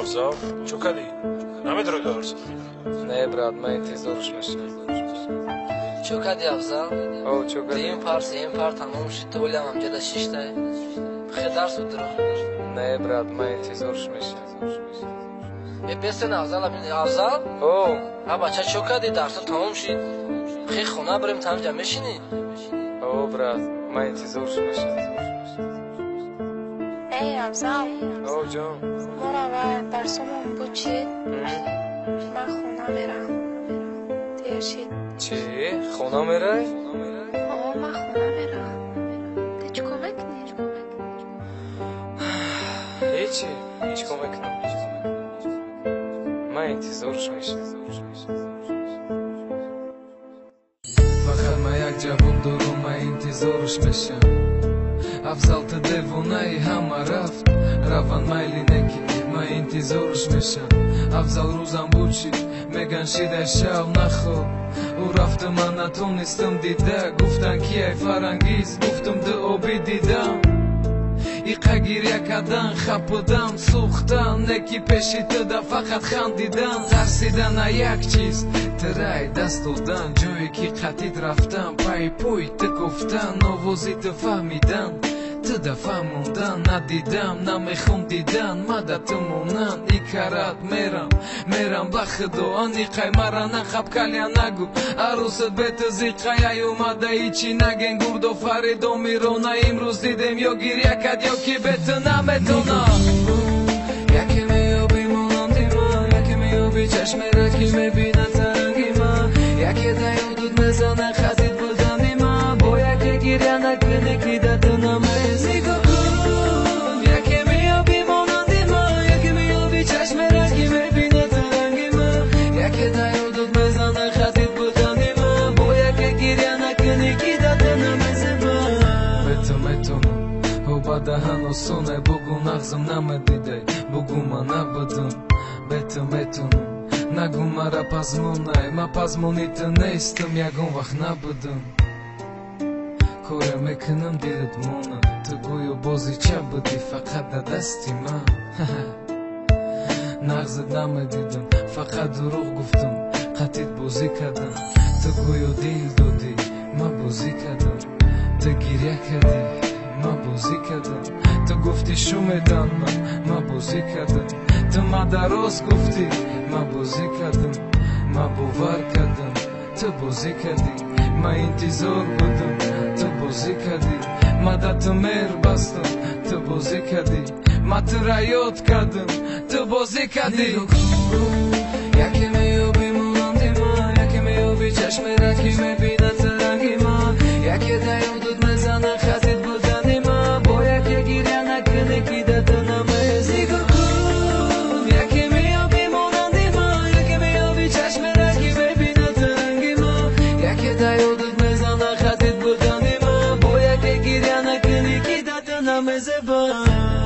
Авзал, чё кади? Намедрои дарс? Не, брат, ма интизорш мешам. Чё кади Авзал? О, чё кади? Им пар тамом шид, то улям амҷада шиштай. Бихе дарс удро. Не, брат, ма интизорш мешам. Бесен Авзал, Авзал? О, бача чё кади дарсо тамом шид? Бихе хона барем тамҷа мешини? о, брат, ма интизорш мешам. Эй, Авзал. О, ҷон. Мора вай дарсомон бучид. Ман хона мерам. Дер шид. Чӣ? Хона мерай? О, ман хона мерам. Ты чӣ кор мекунӣ? Ҳечи, ҳеҷ кор мекунам. Ма интизорш мешам. Фақат ма як ҷавоб дорам, ма интизорш мешам. Авзал ту девонаи ҳама рафт, раван майли неки, ма интизорш мешам. Авзал рӯзам бучид, меган шидай шав нахоб. Ӯ рафту ман натонистам дида, гуфтан ки ай фарангиз, гуфтам ду оби дидам. Иқа гирья кардан, хапудан, сӯхтан, неки пеши туда фақат хандидан, тарсидан а як чиз, тирай даст додан, ҷое ки қатид рафтан, пай пӯй ту гуфтан, овози ту фаҳмидан, туда фаҳмондан, надидам, намехом дидан, мада ту монан, икарат мерам ба худо, аниқай мара нахаб каля нагу, арӯсат бету зиқая омада, ичи наген гурдо фаридо мирона, имрӯз дидем ё гирья кад ё ки бету наметона. Яке меёби монанди ман, яке меёби чашмера ки мебинад таранги ман, яке да ёдуд мезана хазид будани ман, бо яке гирья накунӣ ки да ту намез нигоҳ кун. Яке меёби монанди ман, яке меёби чашмера ки мебинад таранги ман, яке да ёдуд мезана хазид будани ман, бо яке гирья накунӣ ки да ту намез ман. Бету метонам ба даҳан осонай, бугу нағзам намедидай, бугу ма набудам, бету метонам, нагу мара пазмонай, ма пазмони ту нестам, ягон вақт набудам. Коре мекунам дилат монам, ту гӯё бозича будӣ фақат да дасти ман. Нағзат намедидам, фақат дурӯғ гуфтам, қатид бозӣ кардам, ту гӯё дил додӣ, ма бозӣ кардам, ту гирья кардӣ, ма бозӣ кардам, ту гуфтӣ шӯ медам, ма бозӣ кардам, ту ма дароз гуфтӣ, ма бозӣ кардам, ма бовар кардам, ту бозӣ кардӣ, ма интизор будам, ту бозӣ кардӣ, ма да ту меҳр бастам, ту бозӣ кардӣ, ма тура ёд кардам, ту бозӣ кардӣ. Яке меёби монанди ман, яке меёби чашмера ки мебинад таранги ман, яке да ёдуд мезана хазид будани ман, бо яке гирья накунӣ ки да ту намез нигоҳ кун. Яке меёби монанди ман, яке меёби чашмера ки мебинад таранги ман, яке да ёдуд мезана хазид будани ман, бо яке гирья накунӣ ки да ту намез ман.